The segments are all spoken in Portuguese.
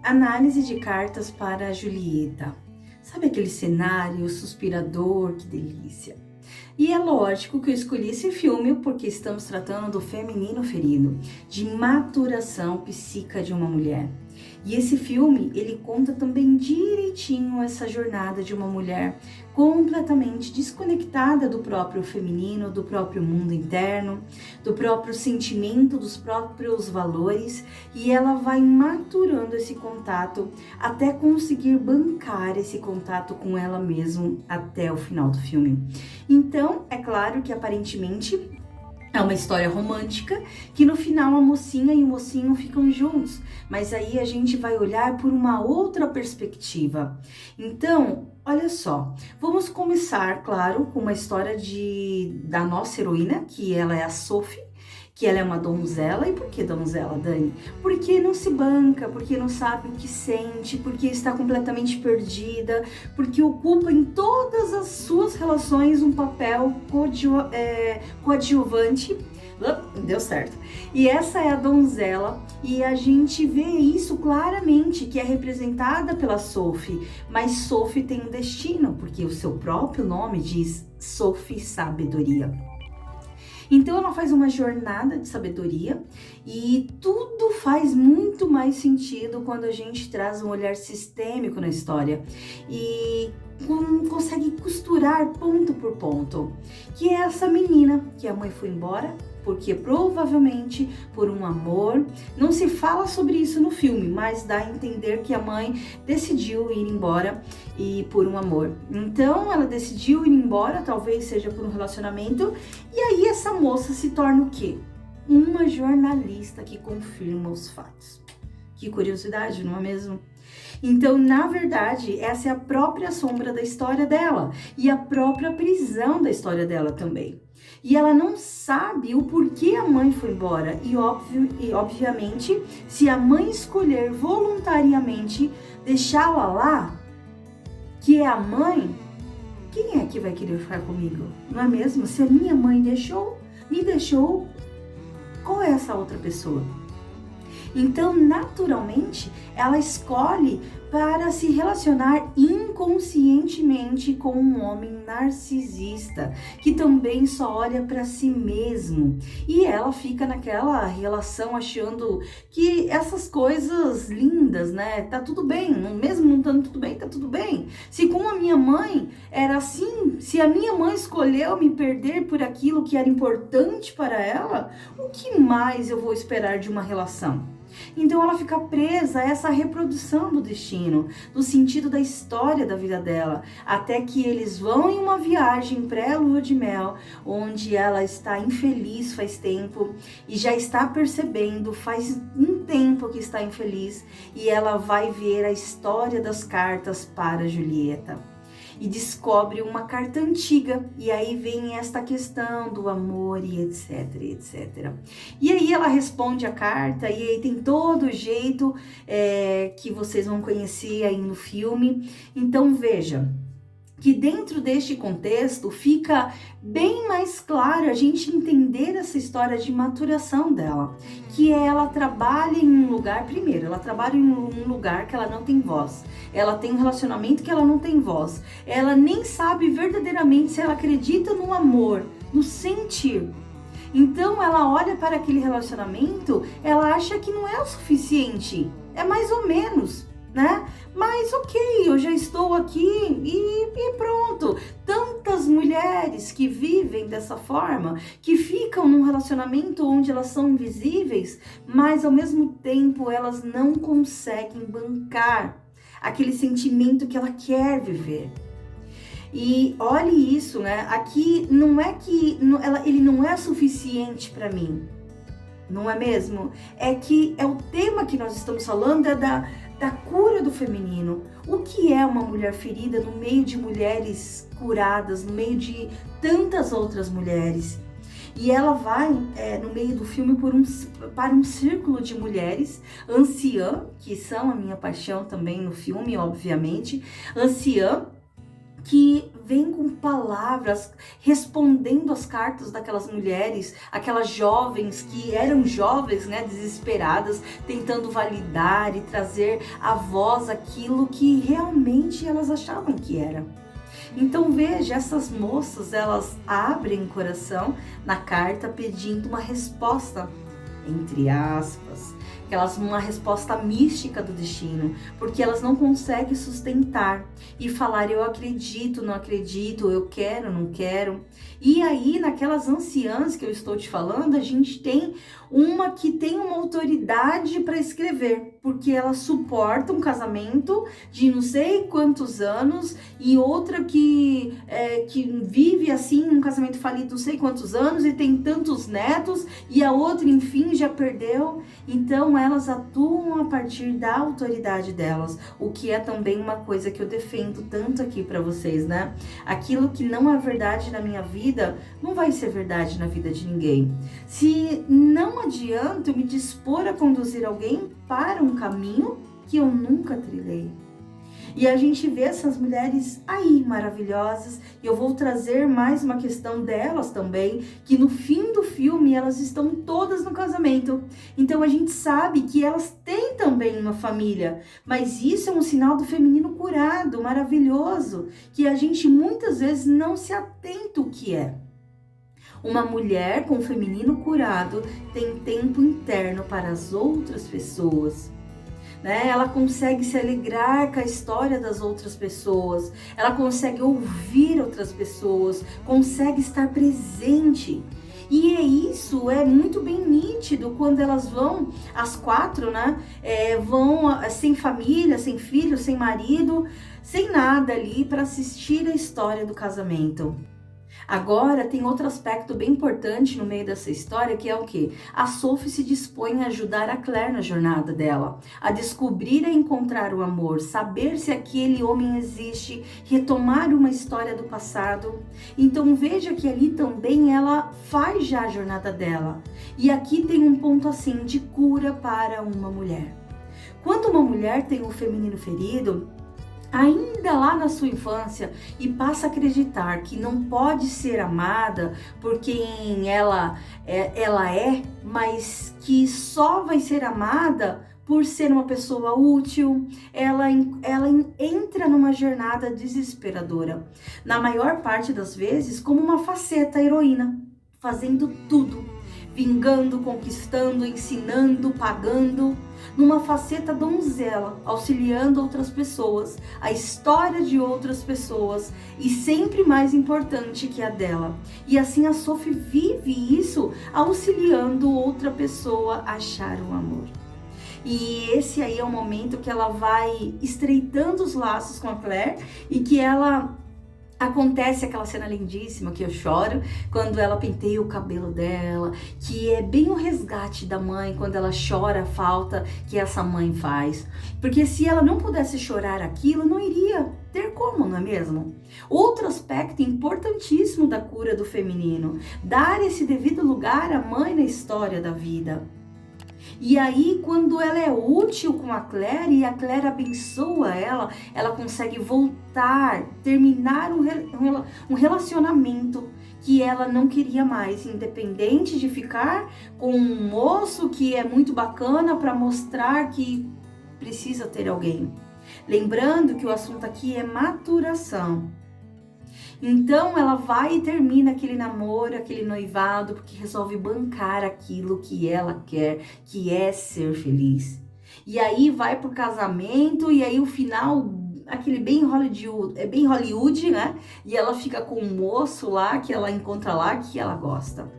Análise de cartas para a Julieta. Sabe aquele cenário suspirador? Que delícia! E é lógico que eu escolhi esse filme porque estamos tratando do feminino ferido, de maturação psíquica de uma mulher. E esse filme, ele conta também direitinho essa jornada de uma mulher completamente desconectada do próprio feminino, do próprio mundo interno, do próprio sentimento, dos próprios valores, e ela vai maturando esse contato até conseguir bancar esse contato com ela mesma até o final do filme. Então, é claro que aparentemente é uma história romântica, que no final a mocinha e o mocinho ficam juntos, mas aí a gente vai olhar por uma outra perspectiva. Então, olha só, vamos começar, claro, com uma história da nossa heroína, que ela é a Sophie, que ela é uma donzela. E por que donzela, Dani? Porque não se banca, porque não sabe o que sente, porque está completamente perdida, porque ocupa em todas as suas relações um papel coadjuvante. Deu certo. E essa é a donzela, e a gente vê isso claramente, que é representada pela Sophie, mas Sophie tem um destino, porque o seu próprio nome diz Sophie Sabedoria. Então ela faz uma jornada de sabedoria e tudo faz muito mais sentido quando a gente traz um olhar sistêmico na história e consegue costurar ponto por ponto, que é essa menina que a mãe foi embora, porque provavelmente por um amor. Não se fala sobre isso no filme, mas dá a entender que a mãe decidiu ir embora e por um amor. Então ela decidiu ir embora, talvez seja por um relacionamento, e aí essa moça se torna o quê? Uma jornalista que confirma os fatos. Que curiosidade, não é mesmo? Então, na verdade, essa é a própria sombra da história dela e a própria prisão da história dela também. E ela não sabe o porquê a mãe foi embora. E obviamente, se a mãe escolher voluntariamente deixá-la lá, que é a mãe, quem é que vai querer ficar comigo? Não é mesmo? Se a minha mãe me deixou, qual é essa outra pessoa? Então, naturalmente, ela escolhe para se relacionar inconscientemente com um homem narcisista, que também só olha para si mesmo. E ela fica naquela relação achando que essas coisas lindas, né? Tá tudo bem, mesmo não estando tudo bem, tá tudo bem. Se com a minha mãe era assim, se a minha mãe escolheu me perder por aquilo que era importante para ela, o que mais eu vou esperar de uma relação? Então ela fica presa a essa reprodução do destino, do sentido da história da vida dela, até que eles vão em uma viagem pré-lua de mel, onde ela está infeliz faz tempo e já está percebendo faz um tempo que está infeliz, e ela vai ver a história das cartas para Julieta. E descobre uma carta antiga, e aí vem esta questão do amor e etc, etc. E aí ela responde a carta, e aí tem todo o jeito que vocês vão conhecer aí no filme. Então veja que dentro deste contexto fica bem mais claro a gente entender essa história de maturação dela, que ela trabalha em um lugar, primeiro, ela trabalha em um lugar que ela não tem voz, ela tem um relacionamento que ela não tem voz, ela nem sabe verdadeiramente se ela acredita no amor, no sentir. Então ela olha para aquele relacionamento, ela acha que não é o suficiente, é mais ou menos, né? Mas ok, eu já estou aqui e pronto. Tantas mulheres que vivem dessa forma, que ficam num relacionamento onde elas são invisíveis, mas ao mesmo tempo elas não conseguem bancar aquele sentimento que ela quer viver. E olhe isso, né? Aqui não é que ele não é suficiente para mim, não é mesmo? É que é o tema que nós estamos falando, é da cura do feminino. O que é uma mulher ferida no meio de mulheres curadas, no meio de tantas outras mulheres? E ela vai, no meio do filme, para um círculo de mulheres anciã, que são a minha paixão também no filme, obviamente, anciã, que vem com palavras respondendo as cartas daquelas mulheres, aquelas jovens que eram jovens, né, desesperadas, tentando validar e trazer à voz aquilo que realmente elas achavam que era. Então veja, essas moças, elas abrem o coração na carta pedindo uma resposta, entre aspas, uma resposta mística do destino, porque elas não conseguem sustentar e falar eu acredito, não acredito, eu quero, não quero. E aí, naquelas anciãs que eu estou te falando, a gente tem uma que tem uma autoridade para escrever, porque ela suporta um casamento de não sei quantos anos, e outra que vive assim um casamento falido não sei quantos anos e tem tantos netos, e a outra, enfim, já perdeu. Então elas atuam a partir da autoridade delas, o que é também uma coisa que eu defendo tanto aqui para vocês, né? Aquilo que não é verdade na minha vida, não vai ser verdade na vida de ninguém. Se não adianta eu me dispor a conduzir alguém para um caminho que eu nunca trilhei. E a gente vê essas mulheres aí maravilhosas, e eu vou trazer mais uma questão delas também, que no fim do filme elas estão todas no casamento. Então a gente sabe que elas têm também uma família, mas isso é um sinal do feminino curado, maravilhoso, que a gente muitas vezes não se atenta o que é. Uma mulher com o feminino curado tem tempo interno para as outras pessoas. Ela consegue se alegrar com a história das outras pessoas, ela consegue ouvir outras pessoas, consegue estar presente. E isso é muito bem nítido quando elas vão, as quatro, vão sem família, sem filho, sem marido, sem nada ali para assistir a história do casamento. Agora, tem outro aspecto bem importante no meio dessa história, que é o quê? A Sophie se dispõe a ajudar a Claire na jornada dela, a descobrir e encontrar o amor, saber se aquele homem existe, retomar uma história do passado. Então veja que ali também ela faz já a jornada dela. E aqui tem um ponto assim de cura para uma mulher. Quando uma mulher tem o feminino ferido, ainda lá na sua infância, e passa a acreditar que não pode ser amada por quem ela é, mas que só vai ser amada por ser uma pessoa útil, ela entra numa jornada desesperadora. Na maior parte das vezes, como uma faceta heroína, fazendo tudo, vingando, conquistando, ensinando, pagando, numa faceta donzela, auxiliando outras pessoas, a história de outras pessoas, e sempre mais importante que a dela. E assim a Sophie vive isso, auxiliando outra pessoa a achar o amor. E esse aí é o momento que ela vai estreitando os laços com a Claire, e que ela... acontece aquela cena lindíssima que eu choro quando ela penteia o cabelo dela, que é bem o resgate da mãe quando ela chora a falta que essa mãe faz. Porque se ela não pudesse chorar aquilo, não iria ter como, não é mesmo? Outro aspecto importantíssimo da cura do feminino, dar esse devido lugar à mãe na história da vida. E aí, quando ela é útil com a Claire e a Claire abençoa ela consegue voltar, terminar um relacionamento que ela não queria mais, independente de ficar com um moço que é muito bacana para mostrar que precisa ter alguém. Lembrando que o assunto aqui é maturação. Então ela vai e termina aquele namoro, aquele noivado, porque resolve bancar aquilo que ela quer, que é ser feliz. E aí vai pro casamento, e aí o final, aquele bem Hollywood, né? E ela fica com um moço lá, que ela encontra lá, que ela gosta.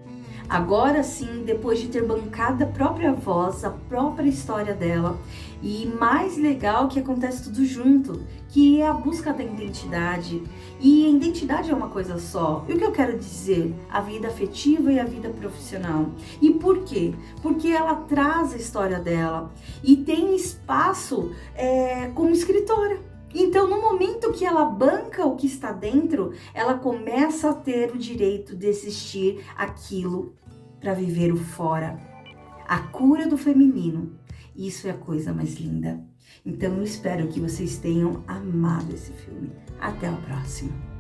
Agora sim, depois de ter bancado a própria voz, a própria história dela, e mais legal que acontece tudo junto, que é a busca da identidade. E a identidade é uma coisa só. E o que eu quero dizer? A vida afetiva e a vida profissional. E por quê? Porque ela traz a história dela e tem espaço como escritora. Então, no momento que ela banca o que está dentro, ela começa a ter o direito de existir aquilo para viver o fora. A cura do feminino. Isso é a coisa mais linda. Então, eu espero que vocês tenham amado esse filme. Até a próxima.